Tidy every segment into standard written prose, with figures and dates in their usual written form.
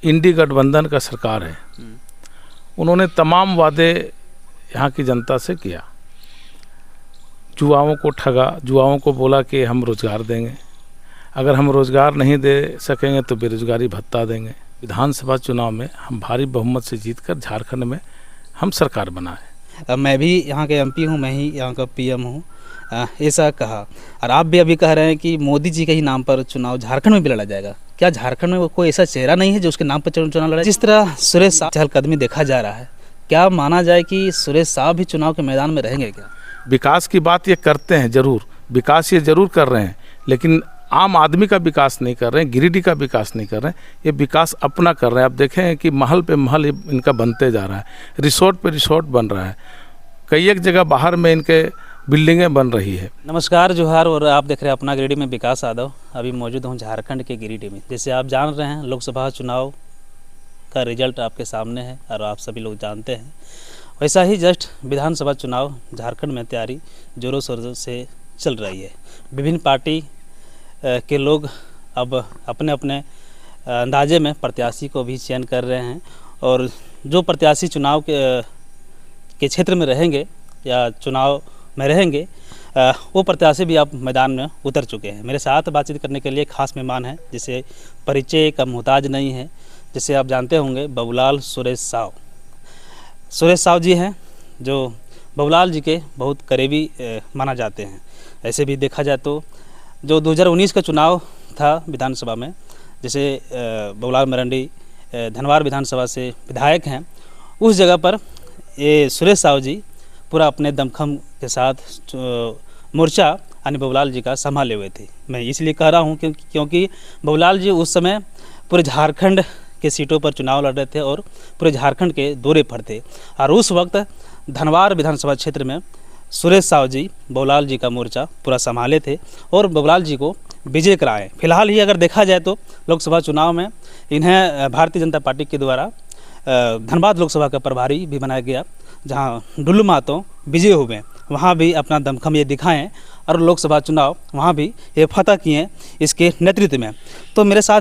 इंडी गठबंधन का सरकार है, उन्होंने तमाम वादे यहाँ की जनता से किया। युवाओं को ठगा, युवाओं को बोला कि हम रोज़गार देंगे, अगर हम रोज़गार नहीं दे सकेंगे तो बेरोज़गारी भत्ता देंगे। विधानसभा चुनाव में हम भारी बहुमत से जीतकर झारखंड में हम सरकार बनाए। मैं भी यहाँ के एमपी हूँ, मैं ही यहाँ का पीएम हूँ, ऐसा कहा। और आप भी अभी कह रहे हैं कि मोदी जी के ही नाम पर चुनाव झारखंड में भी लड़ा जाएगा। क्या झारखंड में कोई ऐसा चेहरा नहीं है जो उसके नाम पर चुनाव लड़ा? जिस तरह सुरेश साहब चहलकदमी देखा जा रहा है, क्या माना जाए कि सुरेश साहब भी चुनाव के मैदान में रहेंगे क्या? विकास की बात ये करते हैं ज़रूर, विकास ये ज़रूर कर रहे हैं, लेकिन आम आदमी का विकास नहीं कर रहे हैं, गिरिडीह का विकास नहीं कर रहे हैं। ये विकास अपना कर रहे हैं। आप देखें कि महल पे महल इनका बनते जा रहा है, रिसोर्ट पे रिसोर्ट बन रहा है, कई एक जगह बाहर में इनके बिल्डिंगें बन रही है। नमस्कार, जोहार, और आप देख रहे हैं अपना गिरिडीह में विकास यादव। अभी मौजूद हूँ झारखंड के गिरिडीह में। जैसे आप जान रहे हैं, लोकसभा चुनाव का रिजल्ट आपके सामने है और आप सभी लोग जानते हैं। वैसा ही जस्ट विधानसभा चुनाव झारखंड में तैयारी जोरों शोरों से चल रही है। विभिन्न पार्टी के लोग अब अपने अपने अंदाजे में प्रत्याशी को भी चयन कर रहे हैं, और जो प्रत्याशी चुनाव के क्षेत्र में रहेंगे या चुनाव में रहेंगे, वो प्रत्याशी भी अब मैदान में उतर चुके हैं। मेरे साथ बातचीत करने के लिए खास मेहमान हैं, जिसे परिचय का मोहताज नहीं है, जिसे आप जानते होंगे, बाबूलाल सुरेश साव। सुरेश साव जी हैं जो बाबूलाल जी के बहुत करीबी माना जाते हैं। ऐसे भी देखा जाए तो जो 2019 का चुनाव था विधानसभा में, जैसे बाबूलाल मरंडी धनवार विधानसभा से विधायक हैं, उस जगह पर ये सुरेश साव जी पूरा अपने दमखम के साथ मोर्चा यानी बाबूलाल जी का संभाले हुए थे। मैं इसलिए कह रहा हूँ क्योंकि बाबूलाल जी उस समय पूरे झारखंड के सीटों पर चुनाव लड़ रहे थे और पूरे झारखंड के दौरे पर थे, और उस वक्त धनवार विधानसभा क्षेत्र में सुरेश साव जी बाबूलाल जी का मोर्चा पूरा संभाले थे और बाबूलाल जी को विजय कराए। फिलहाल ही अगर देखा जाए तो लोकसभा चुनाव में इन्हें भारतीय जनता पार्टी के द्वारा धनबाद लोकसभा का प्रभारी भी बनाया गया, जहां डुल्लू महतो विजय हुए, वहां भी अपना दमखम ये दिखाएं और लोकसभा चुनाव वहां भी ये फतह किए इसके नेतृत्व में। तो मेरे साथ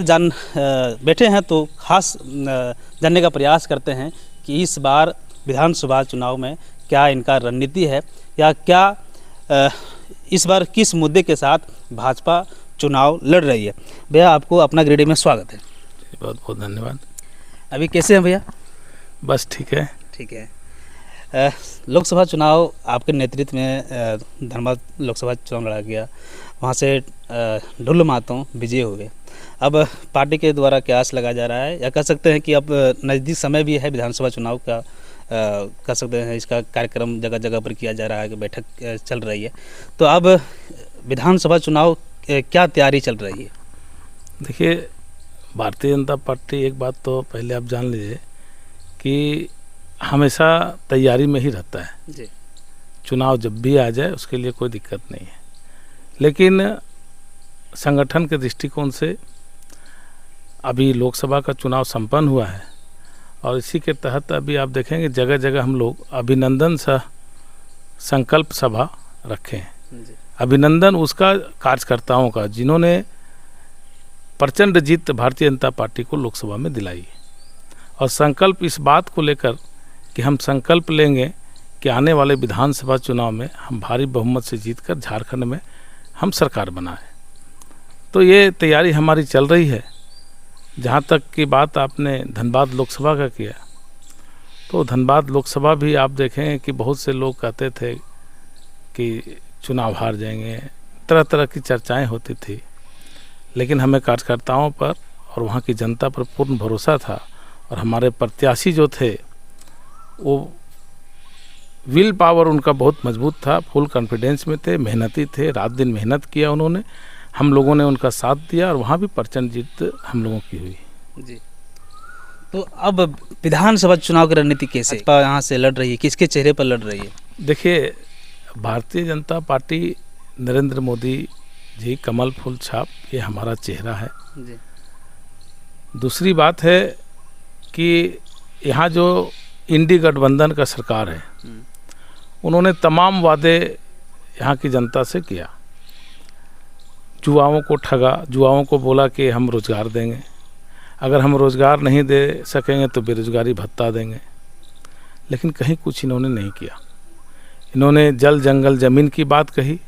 बैठे हैं, तो खास जानने का प्रयास करते हैं कि इस बार विधानसभा चुनाव में क्या इनका रणनीति है, या क्या इस बार किस मुद्दे के साथ भाजपा चुनाव लड़ रही है। भैया, आपको अपना गिरिडीह में स्वागत है। बहुत बहुत धन्यवाद। अभी कैसे हैं भैया? बस ठीक है। ठीक है। लोकसभा चुनाव आपके नेतृत्व में धनबाद लोकसभा चुनाव लड़ा गया, वहाँ से डुल्लू महतो विजय हुए। अब पार्टी के द्वारा क्या आस लगाया जा रहा है, या कह सकते हैं कि अब नज़दीक समय भी है विधानसभा चुनाव का, कह सकते हैं इसका कार्यक्रम जगह जगह पर किया जा रहा है, कि बैठक चल रही है। तो अब विधानसभा चुनाव क्या तैयारी चल रही है? देखिए, भारतीय जनता पार्टी, एक बात तो पहले आप जान लीजिए कि हमेशा तैयारी में ही रहता है जी। चुनाव जब भी आ जाए उसके लिए कोई दिक्कत नहीं है, लेकिन संगठन के दृष्टिकोण से अभी लोकसभा का चुनाव संपन्न हुआ है, और इसी के तहत अभी आप देखेंगे जगह जगह हम लोग अभिनंदन संकल्प सभा रखे हैं। अभिनंदन उसका कार्यकर्ताओं का जिन्होंने प्रचंड जीत भारतीय जनता पार्टी को लोकसभा में दिलाई, और संकल्प इस बात को लेकर कि हम संकल्प लेंगे कि आने वाले विधानसभा चुनाव में हम भारी बहुमत से जीतकर झारखंड में हम सरकार बनाएं। तो ये तैयारी हमारी चल रही है। जहाँ तक की बात आपने धनबाद लोकसभा का किया, तो धनबाद लोकसभा भी आप देखें कि बहुत से लोग कहते थे कि चुनाव हार जाएंगे, तरह तरह की चर्चाएं होती थी, लेकिन हमें कार्यकर्ताओं पर और वहाँ की जनता पर पूर्ण भरोसा था, और हमारे प्रत्याशी जो थे वो विल पावर उनका बहुत मजबूत था, फुल कॉन्फिडेंस में थे, मेहनती थे, रात दिन मेहनत किया उन्होंने, हम लोगों ने उनका साथ दिया, और वहाँ भी प्रचंड जीत हम लोगों की हुई जी। तो अब विधानसभा चुनाव की रणनीति कैसे यहाँ से लड़ रही है, किसके चेहरे पर लड़ रही है? देखिए, भारतीय जनता पार्टी नरेंद्र मोदी जी कमल फूल छाप, ये हमारा चेहरा है जी। दूसरी बात है कि यहाँ जो इंडी गठबंधन का सरकार है, उन्होंने तमाम वादे यहाँ की जनता से किया। युवाओं को ठगा, युवाओं को बोला कि हम रोज़गार देंगे, अगर हम रोज़गार नहीं दे सकेंगे तो बेरोज़गारी भत्ता देंगे। लेकिन कहीं कुछ इन्होंने नहीं किया। इन्होंने जल जंगल ज़मीन की बात कही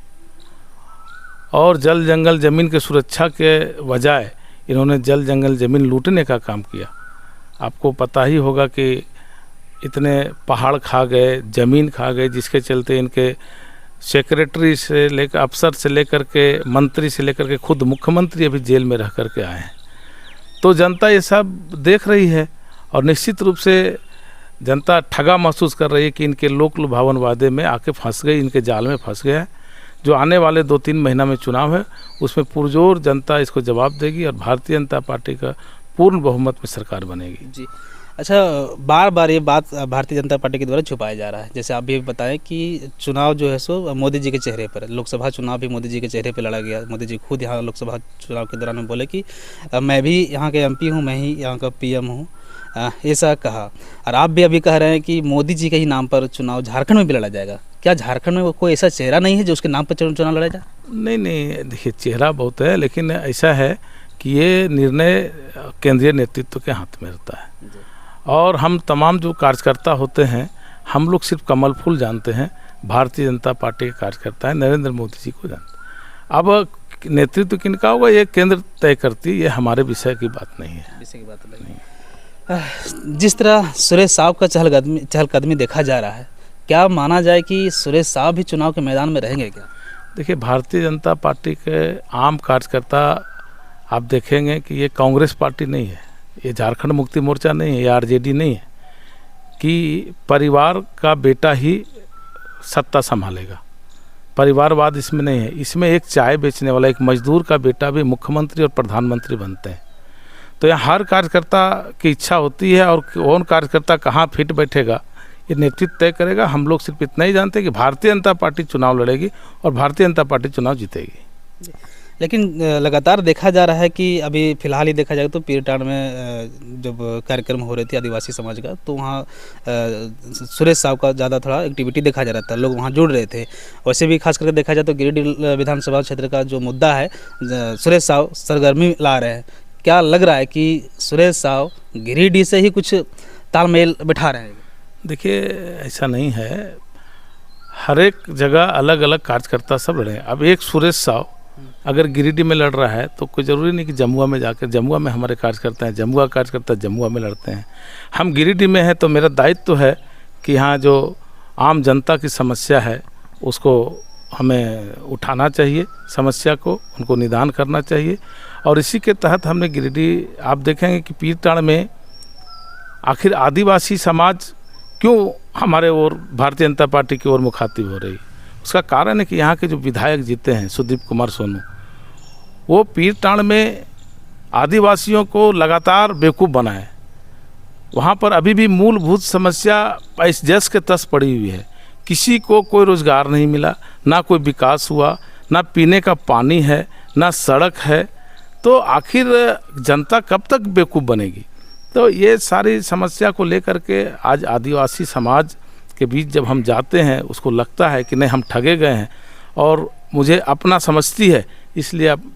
और जल जंगल ज़मीन के सुरक्षा के बजाय इन्होंने जल जंगल ज़मीन लूटने का काम किया। आपको पता ही होगा कि इतने पहाड़ खा गए, ज़मीन खा गए, जिसके चलते इनके सेक्रेटरी से लेकर अफसर से लेकर के मंत्री से लेकर के खुद मुख्यमंत्री अभी जेल में रह कर के आए हैं। तो जनता ये सब देख रही है और निश्चित रूप से जनता ठगा महसूस कर रही है कि इनके लोक लुभावन वादे में आके फंस गई, इनके जाल में फंस गया है। जो आने वाले 2-3 महीना में चुनाव है उसमें पुरजोर जनता इसको जवाब देगी और भारतीय जनता पार्टी का पूर्ण बहुमत में सरकार बनेगी। जी, अच्छा, बार बार ये बात भारतीय जनता पार्टी के द्वारा छुपाया जा रहा है। जैसे आप भी बताएं कि चुनाव जो है सो मोदी जी के चेहरे पर, लोकसभा चुनाव भी मोदी जी के चेहरे पर लड़ा गया। मोदी जी खुद यहाँ लोकसभा चुनाव के दौरान में बोले कि मैं भी यहाँ के MP हूँ, मैं ही यहाँ का PM हूँ, ऐसा कहा। और आप भी अभी कह रहे हैं कि मोदी जी के ही नाम पर चुनाव झारखंड में भी लड़ा जाएगा। क्या झारखंड में कोई ऐसा चेहरा नहीं है जो उसके नाम पर चुनाव लड़ा जाए? नहीं, देखिए चेहरा बहुत है, लेकिन ऐसा है कि ये निर्णय केंद्रीय नेतृत्व के हाथ में रहता है और हम तमाम जो कार्यकर्ता होते हैं हम लोग सिर्फ कमल फूल जानते हैं। भारतीय जनता पार्टी के कार्यकर्ता है नरेंद्र मोदी जी को जानते हैं। अब नेतृत्व किनका होगा ये केंद्र तय करती, ये हमारे विषय की बात नहीं है। विषय की बात नहीं। जिस तरह सुरेश साहब का चहलकदमी देखा जा रहा है, क्या माना जाए कि सुरेश साहब भी चुनाव के मैदान में रहेंगे क्या? देखिए, भारतीय जनता पार्टी के आम कार्यकर्ता आप देखेंगे कि ये कांग्रेस पार्टी नहीं है, ये झारखंड मुक्ति मोर्चा नहीं है, ये RJD नहीं है कि परिवार का बेटा ही सत्ता संभालेगा। परिवारवाद इसमें नहीं है। इसमें एक चाय बेचने वाला, एक मजदूर का बेटा भी मुख्यमंत्री और प्रधानमंत्री बनते हैं। तो यहाँ हर कार्यकर्ता की इच्छा होती है और कौन कार्यकर्ता कहाँ फिट बैठेगा ये नेतृत्व तय करेगा। हम लोग सिर्फ इतना ही जानते हैं कि भारतीय जनता पार्टी चुनाव लड़ेगी और भारतीय जनता पार्टी चुनाव जीतेगी। लेकिन लगातार देखा जा रहा है कि अभी फ़िलहाल ही देखा जाए तो पीरटांड में जब कार्यक्रम हो रहे थे आदिवासी समाज का, तो वहाँ सुरेश साहब का ज़्यादा थोड़ा एक्टिविटी देखा जा रहा था, लोग वहाँ जुड़ रहे थे। वैसे भी खास करके देखा जाए तो गिरिडीह विधानसभा क्षेत्र का जो मुद्दा है सुरेश साहब सरगर्मी ला रहे हैं। क्या लग रहा है कि सुरेश साहब गिरिडीह से ही कुछ तालमेल बिठा रहे हैं? देखिए, ऐसा नहीं है, हर एक जगह अलग अलग कार्यकर्ता सब लड़े हैं। अब एक सुरेश साहब अगर गिरिडीह में लड़ रहा है तो कोई ज़रूरी नहीं कि जमुआ में जाकर, जमुआ में हमारे कार्यकर्ता हैं, जमुआ कार्यकर्ता जमुआ में लड़ते हैं। हम गिरिडीह में हैं तो मेरा दायित्व तो है कि यहाँ जो आम जनता की समस्या है उसको हमें उठाना चाहिए, समस्या को उनको निदान करना चाहिए। और इसी के तहत हमने गिरिडीह, आप देखेंगे कि पीरटांड में आखिर आदिवासी समाज क्यों हमारे ओर भारतीय जनता पार्टी की ओर मुखातिब हो रही, उसका कारण है कि यहाँ के जो विधायक जीते हैं सुदीप कुमार सोनू, वो पीरटांड में आदिवासियों को लगातार बेवकूफ़ बनाए। वहाँ पर अभी भी मूलभूत समस्या इस जस के तस पड़ी हुई है। किसी को कोई रोज़गार नहीं मिला, ना कोई विकास हुआ, ना पीने का पानी है, ना सड़क है। तो आखिर जनता कब तक बेवकूफ़ बनेगी? तो ये सारी समस्या को लेकर के आज आदिवासी समाज के बीच जब हम जाते हैं उसको लगता है कि नहीं, हम ठगे गए हैं और मुझे अपना समझती है, इसलिए अब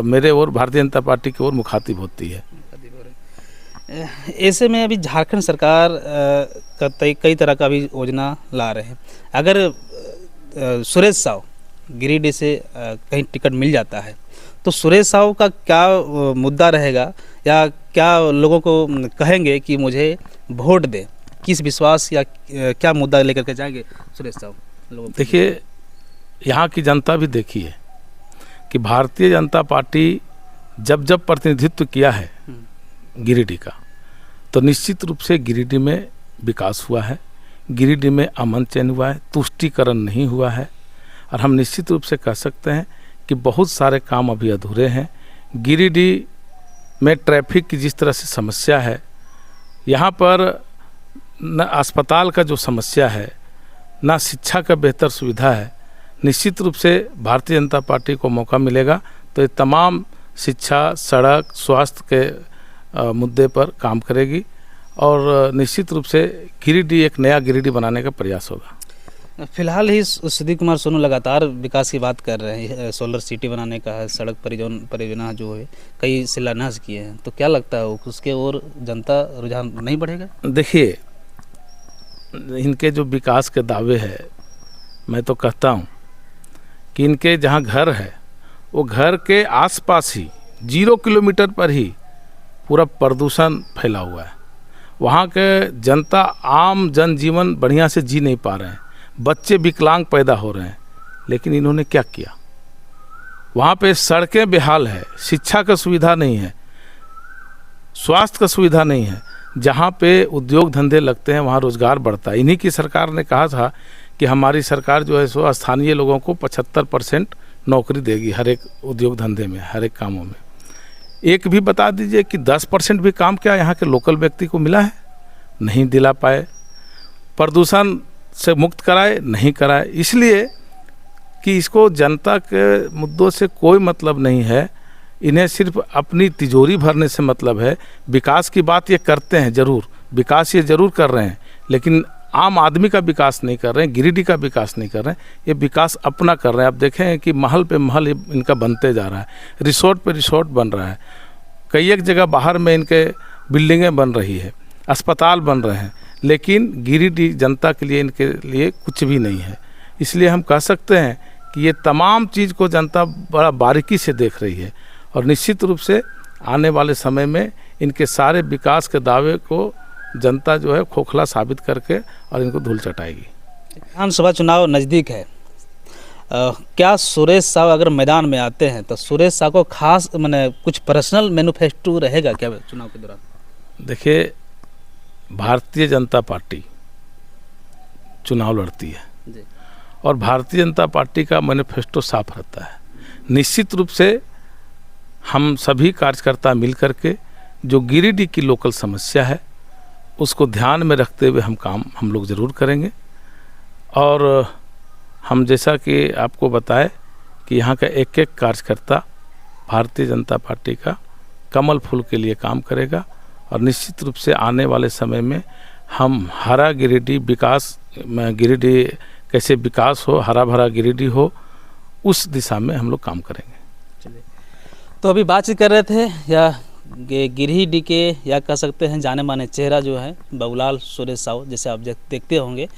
मेरे और भारतीय जनता पार्टी की ओर मुखातिब होती है। ऐसे में अभी झारखंड सरकार कई तरह का भी योजना ला रहे हैं। अगर सुरेश साहब गिरिडीह से कहीं टिकट मिल जाता है तो सुरेश साहब का क्या मुद्दा रहेगा, या क्या लोगों को कहेंगे कि मुझे वोट दे, किस विश्वास या क्या मुद्दा लेकर के जाएंगे सुरेश साहब लोगों? देखिए, यहाँ की जनता भी देखी है कि भारतीय जनता पार्टी जब जब प्रतिनिधित्व किया है गिरिडीह का, तो निश्चित रूप से गिरिडीह में विकास हुआ है, गिरिडीह में अमन चैन हुआ है, तुष्टीकरण नहीं हुआ है। और हम निश्चित रूप से कह सकते हैं कि बहुत सारे काम अभी अधूरे हैं। गिरिडीह में ट्रैफिक की जिस तरह से समस्या है, यहाँ पर न अस्पताल का जो समस्या है, ना शिक्षा का बेहतर सुविधा है। निश्चित रूप से भारतीय जनता पार्टी को मौका मिलेगा तो ये तमाम शिक्षा, सड़क, स्वास्थ्य के मुद्दे पर काम करेगी और निश्चित रूप से गिरिडीह एक नया गिरिडीह बनाने का प्रयास होगा। फिलहाल ही सुदीप कुमार सोनू लगातार विकास की बात कर रहे हैं, सोलर सिटी बनाने का है, सड़क परियोजना जो है कई शिलान्यास किए हैं, तो क्या लगता है उसके ओर जनता रुझान नहीं बढ़ेगा? देखिए, इनके जो विकास के दावे हैं, मैं तो कहता हूँ कि इनके जहाँ घर है वो घर के आसपास ही 0 किलोमीटर पर ही पूरा प्रदूषण फैला हुआ है। वहाँ के जनता आम जनजीवन बढ़िया से जी नहीं पा रहे हैं, बच्चे विकलांग पैदा हो रहे हैं। लेकिन इन्होंने क्या किया? वहाँ पे सड़कें बेहाल है, शिक्षा का सुविधा नहीं है, स्वास्थ्य का सुविधा नहीं है। जहाँ पे उद्योग धंधे लगते हैं वहाँ रोज़गार बढ़ता है। इन्हीं की सरकार ने कहा था कि हमारी सरकार जो है सो स्थानीय लोगों को 75% नौकरी देगी हर एक उद्योग धंधे में, हर एक कामों में। एक भी बता दीजिए कि 10% भी काम क्या यहाँ के लोकल व्यक्ति को मिला है? नहीं दिला पाए। प्रदूषण से मुक्त कराए? नहीं कराए। इसलिए कि इसको जनता के मुद्दों से कोई मतलब नहीं है, इन्हें सिर्फ अपनी तिजोरी भरने से मतलब है। विकास की बात ये करते हैं ज़रूर, विकास ये ज़रूर कर रहे हैं, लेकिन आम आदमी का विकास नहीं कर रहे हैं, गिरिडीह का विकास नहीं कर रहे हैं। ये विकास अपना कर रहे हैं। आप देखें कि महल पे महल इनका बनते जा रहा है, रिसोर्ट पे रिसोर्ट बन रहा है, कई एक जगह बाहर में इनके बिल्डिंगें बन रही है, अस्पताल बन रहे हैं, लेकिन गिरिडीह जनता के लिए इनके लिए कुछ भी नहीं है। इसलिए हम कह सकते हैं कि ये तमाम चीज़ को जनता बड़ा बारीकी से देख रही है और निश्चित रूप से आने वाले समय में इनके सारे विकास के दावे को जनता जो है खोखला साबित करके और इनको धूल चटाएगी। विधानसभा चुनाव नज़दीक है, क्या सुरेश साहू अगर मैदान में आते हैं तो सुरेश साहू को खास मैंने कुछ पर्सनल मैनिफेस्टो रहेगा क्या चुनाव के दौरान? देखिए, भारतीय जनता पार्टी चुनाव लड़ती है जी। और भारतीय जनता पार्टी का मैनिफेस्टो साफ रहता है। निश्चित रूप से हम सभी कार्यकर्ता मिल करके जो गिरिडीह की लोकल समस्या है उसको ध्यान में रखते हुए हम लोग ज़रूर करेंगे। और हम जैसा कि आपको बताए कि यहाँ का एक एक कार्यकर्ता भारतीय जनता पार्टी का कमल फूल के लिए काम करेगा और निश्चित रूप से आने वाले समय में हम हरा गिरिडीह गिरिडीह कैसे विकास हो, हरा भरा गिरिडीह हो, उस दिशा में हम लोग काम करेंगे। चलिए, तो अभी बातचीत कर रहे थे या गिरिडीह के या कह सकते हैं जाने माने चेहरा जो है बाबूलाल सुरेश साहू, जैसे आप देखते होंगे,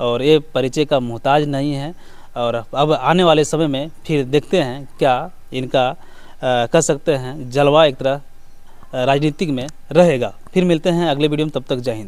और ये परिचय का मोहताज नहीं है। और अब आने वाले समय में फिर देखते हैं क्या इनका कह सकते हैं जलवा एक तरह राजनीतिक में रहेगा। फिर मिलते हैं अगले वीडियो में, तब तक जय हिंद।